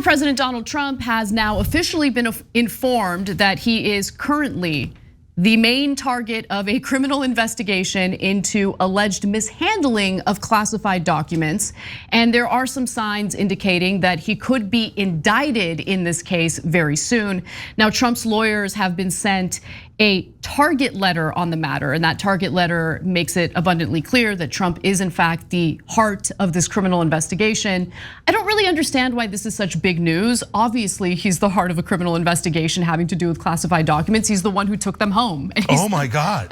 Former President Donald Trump has now officially been informed that he is currently the main target of a criminal investigation into alleged mishandling of classified documents. And there are some signs indicating that he could be indicted in this case very soon. Now, Trump's lawyers have been sent a target letter on the matter, and that target letter makes it abundantly clear that Trump is in fact the heart of this criminal investigation. I don't really understand why this is such big news. Obviously, he's the heart of a criminal investigation having to do with classified documents. He's the one who took them home. Oh my God.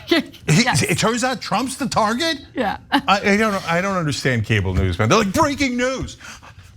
Yes. It turns out Trump's the target? Yeah. I don't understand cable news, man. They're like, breaking news.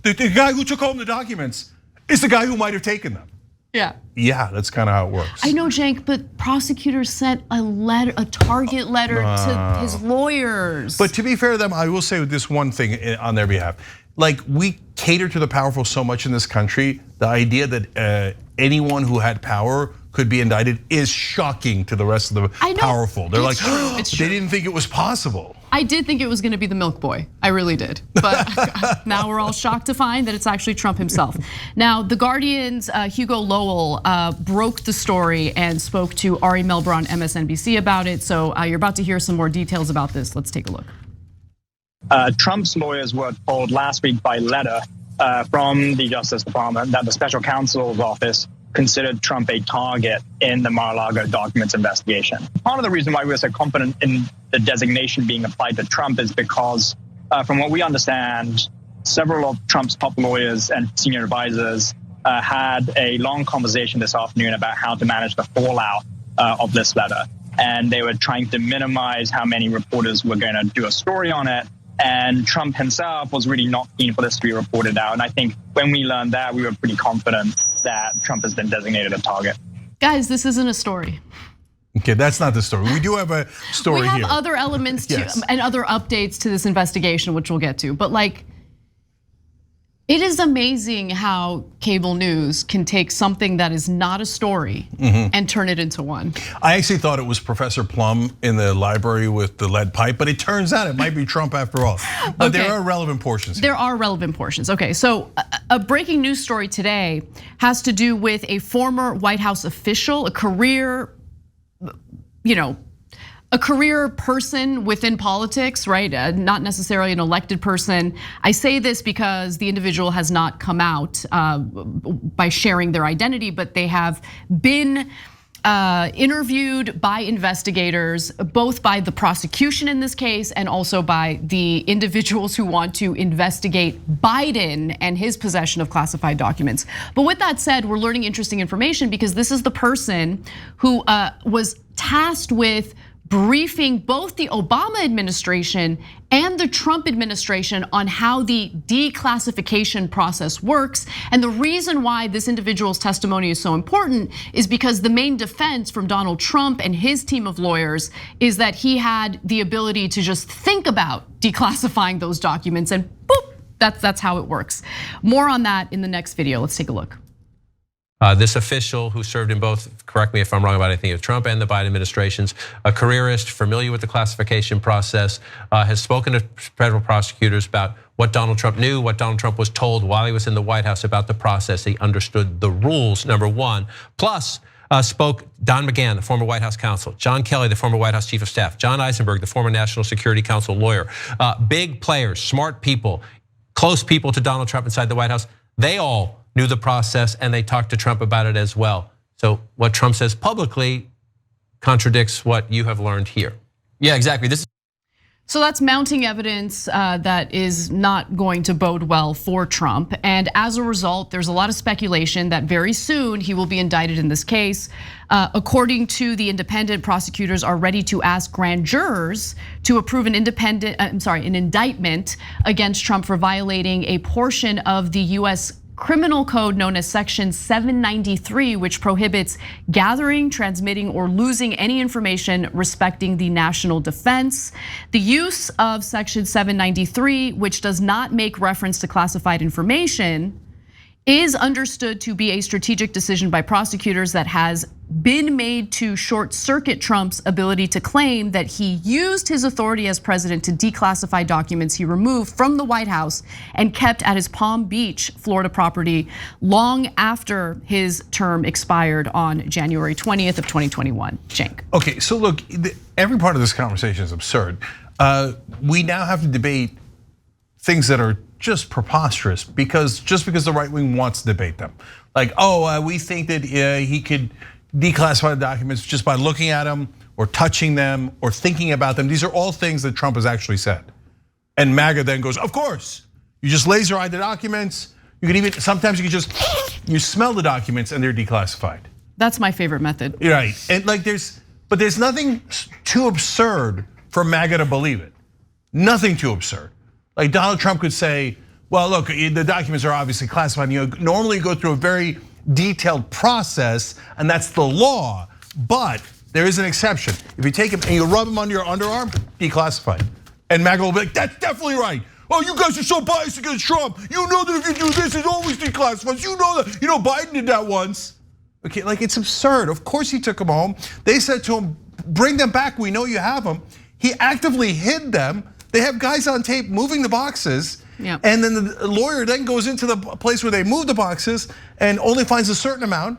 The guy who took home the documents is the guy who might have taken them. Yeah. Yeah, that's kind of how it works. I know, Cenk, but prosecutors sent a letter, a target letter to his lawyers. But to be fair to them, I will say this one thing on their behalf. Like, we cater to the powerful so much in this country. The idea that anyone who had power could be indicted is shocking to the rest of the powerful. They're like, it's true. They didn't think it was possible. I did think it was gonna be the milk boy, I really did. But now we're all shocked to find that it's actually Trump himself. Now, The Guardian's Hugo Lowell broke the story and spoke to Ari Melber on MSNBC about it. So you're about to hear some more details about this. Let's take a look. Trump's lawyers were told last week by letter from the Justice Department that the special counsel's office considered Trump a target in the Mar-a-Lago documents investigation. Part of the reason why we're so confident in the designation being applied to Trump is because, from what we understand, several of Trump's top lawyers and senior advisors had a long conversation this afternoon about how to manage the fallout of this letter. And they were trying to minimize how many reporters were going to do a story on it. And Trump himself was really not keen for this to be reported out. And I think when we learned that, we were pretty confident that Trump has been designated a target. Guys, this isn't a story. Okay, that's not the story. We do have a story here. We have other elements and other updates to this investigation, which we'll get to. But like, it is amazing how cable news can take something that is not a story and turn it into one. I actually thought it was Professor Plum in the library with the lead pipe, but it turns out it might be Trump after all. But there are relevant portions here. There are relevant portions. Okay, so a breaking news story today has to do with a former White House official, a career, a career person within politics, right? Not necessarily an elected person. I say this because the individual has not come out by sharing their identity, but they have been interviewed by investigators, both by the prosecution in this case and also by the individuals who want to investigate Biden and his possession of classified documents. But with that said, we're learning interesting information because this is the person who was tasked with briefing both the Obama administration and the Trump administration on how the declassification process works. And the reason why this individual's testimony is so important is because the main defense from Donald Trump and his team of lawyers is that he had the ability to just think about declassifying those documents and boop, that's how it works. More on that in the next video. Let's take a look. This official who served in both, correct me if I'm wrong about anything, of Trump and the Biden administrations, a careerist familiar with the classification process, has spoken to federal prosecutors about what Donald Trump knew, what Donald Trump was told while he was in the White House about the process. He understood the rules, number one. Plus, spoke Don McGahn, the former White House counsel, John Kelly, the former White House chief of staff, John Eisenberg, the former National Security Council lawyer, big players, smart people, close people to Donald Trump inside the White House. They all knew the process and they talked to Trump about it as well. So what Trump says publicly contradicts what you have learned here. Yeah, exactly. So that's mounting evidence that is not going to bode well for Trump. And as a result, there's a lot of speculation that very soon he will be indicted in this case. According to The Independent, prosecutors are ready to ask grand jurors to approve an indictment against Trump for violating a portion of the US criminal code known as Section 793, which prohibits gathering, transmitting, or losing any information respecting the national defense. The use of Section 793, which does not make reference to classified information, is understood to be a strategic decision by prosecutors that has been made to short circuit Trump's ability to claim that he used his authority as president to declassify documents he removed from the White House and kept at his Palm Beach, Florida property long after his term expired on January 20th of 2021. Cenk. Okay, so look, every part of this conversation is absurd. We now have to debate things that are just preposterous because the right wing wants to debate them. Like, we think that he could declassify the documents just by looking at them or touching them or thinking about them. These are all things that Trump has actually said. And MAGA then goes, of course, you just laser eye the documents. You can even, sometimes you can just, you smell the documents and they're declassified. That's my favorite method. Right, and like but there's nothing too absurd for MAGA to believe it. Nothing too absurd. Like Donald Trump could say, well, look, the documents are obviously classified. You normally go through a very detailed process, and that's the law. But there is an exception. If you take them and you rub them under your underarm, declassified. And MAGA will be like, that's definitely right. Oh, you guys are so biased against Trump. You know that if you do this, it's always declassified. You know that. Biden did that once. Okay, like it's absurd. Of course he took them home. They said to him, bring them back. We know you have them. He actively hid them. They have guys on tape moving the boxes. Yep. And then the lawyer then goes into the place where they move the boxes and only finds a certain amount.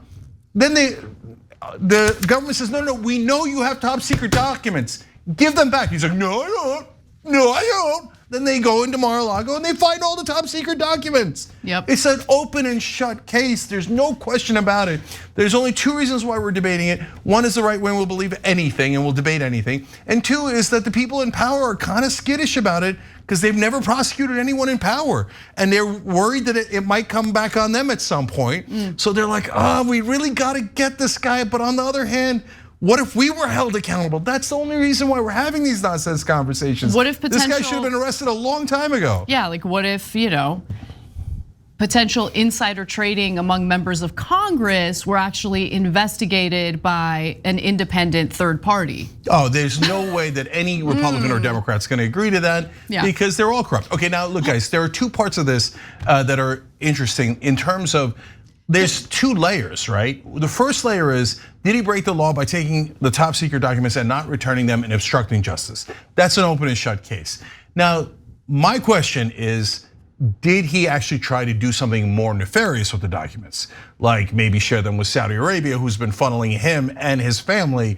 Then the government says, no, we know you have top secret documents. Give them back. He's like, no, I don't. No, I don't. Then they go into Mar-a-Lago and they find all the top secret documents. Yep. It's an open and shut case. There's no question about it. There's only two reasons why we're debating it. One is the right wing will believe anything and will debate anything. And two is that the people in power are kind of skittish about it because they've never prosecuted anyone in power. And they're worried that it might come back on them at some point. So they're like, we really gotta get this guy. But on the other hand, what if we were held accountable? That's the only reason why we're having these nonsense conversations. What if this guy should have been arrested a long time ago? Yeah, like what if, potential insider trading among members of Congress were actually investigated by an independent third party? Oh, there's no way that any Republican or Democrat's gonna agree to that because they're all corrupt. Okay, now look guys, there are two parts of this that are interesting in terms of there's two layers, right? The first layer is, did he break the law by taking the top secret documents and not returning them and obstructing justice? That's an open and shut case. Now, my question is, did he actually try to do something more nefarious with the documents? Like maybe share them with Saudi Arabia, who's been funneling him and his family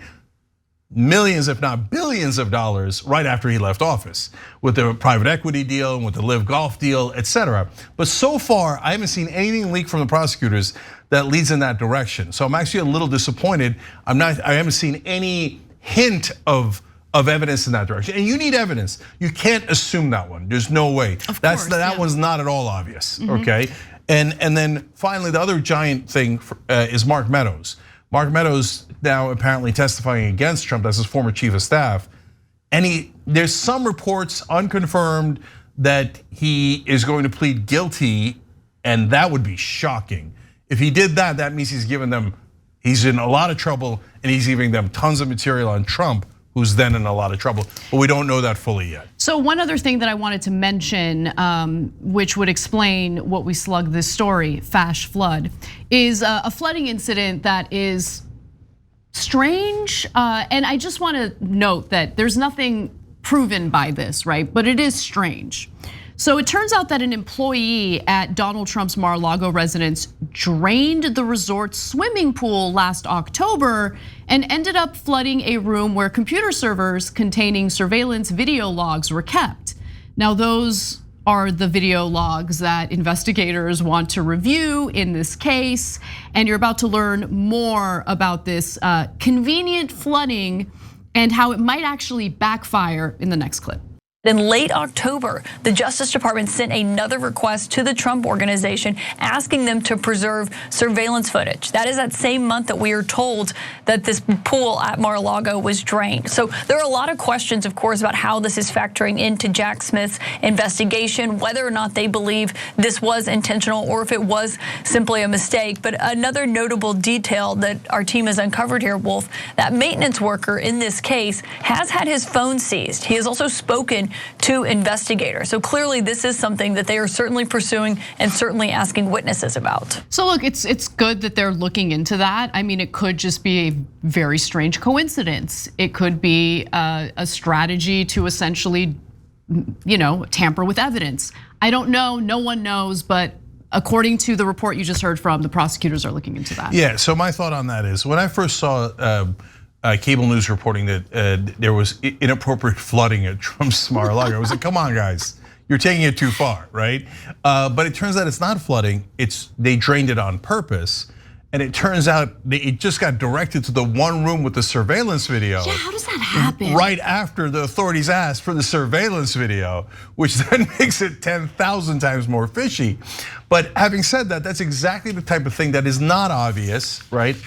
millions, if not billions of dollars right after he left office with the private equity deal and with the Live Golf deal, etc. But so far, I haven't seen anything leaked from the prosecutors that leads in that direction. So I'm actually a little disappointed. I haven't seen any hint of evidence in that direction. And you need evidence. You can't assume that one. There's no way. That one's not at all obvious, okay? And then finally, the other giant thing is Mark Meadows. Mark Meadows now apparently testifying against Trump as his former chief of staff. And there's some reports, unconfirmed, that he is going to plead guilty, and that would be shocking. If he did that, that means he's in a lot of trouble, and he's giving them tons of material on Trump, who's then in a lot of trouble, but we don't know that fully yet. So one other thing that I wanted to mention, which would explain what we slugged this story, Fash Flood, is a flooding incident that is strange. And I just want to note that there's nothing proven by this, right? But it is strange. So it turns out that an employee at Donald Trump's Mar-a-Lago residence drained the resort's swimming pool last October and ended up flooding a room where computer servers containing surveillance video logs were kept. Now those are the video logs that investigators want to review in this case, and you're about to learn more about this convenient flooding and how it might actually backfire in the next clip. In late October, the Justice Department sent another request to the Trump Organization asking them to preserve surveillance footage. That is that same month that we are told that this pool at Mar-a-Lago was drained. So there are a lot of questions, of course, about how this is factoring into Jack Smith's investigation, whether or not they believe this was intentional or if it was simply a mistake. But another notable detail that our team has uncovered here, Wolf, that maintenance worker in this case has had his phone seized. He has also spoken to investigators. So clearly this is something that they are certainly pursuing and certainly asking witnesses about. So look, it's good that they're looking into that. I mean, it could just be a very strange coincidence. It could be a strategy to essentially, tamper with evidence. I don't know, no one knows, but according to the report you just heard from, the prosecutors are looking into that. Yeah, so my thought on that is when I first saw cable news reporting that there was inappropriate flooding at Trump's Mar-a-Lago, I was like, come on guys, you're taking it too far, right? But it turns out it's not flooding, they drained it on purpose. And it turns out it just got directed to the one room with the surveillance video. Yeah, how does that happen? Right after the authorities asked for the surveillance video, which then makes it 10,000 times more fishy. But having said that, that's exactly the type of thing that is not obvious, right?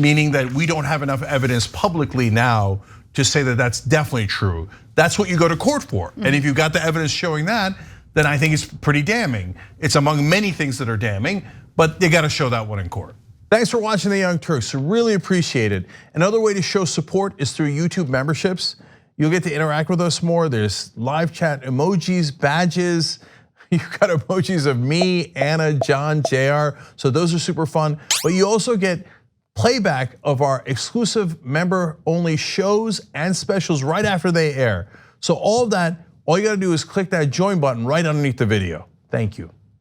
Meaning that we don't have enough evidence publicly now to say that that's definitely true. That's what you go to court for. And if you've got the evidence showing that, then I think it's pretty damning. It's among many things that are damning, but they gotta show that one in court. Thanks for watching The Young Turks, really appreciate it. Another way to show support is through YouTube memberships. You'll get to interact with us more. There's live chat emojis, badges. You've got emojis of me, Anna, John, JR. So those are super fun. But you also get playback of our exclusive member-only shows and specials right after they air. So all of that, all you gotta do is click that join button right underneath the video. Thank you.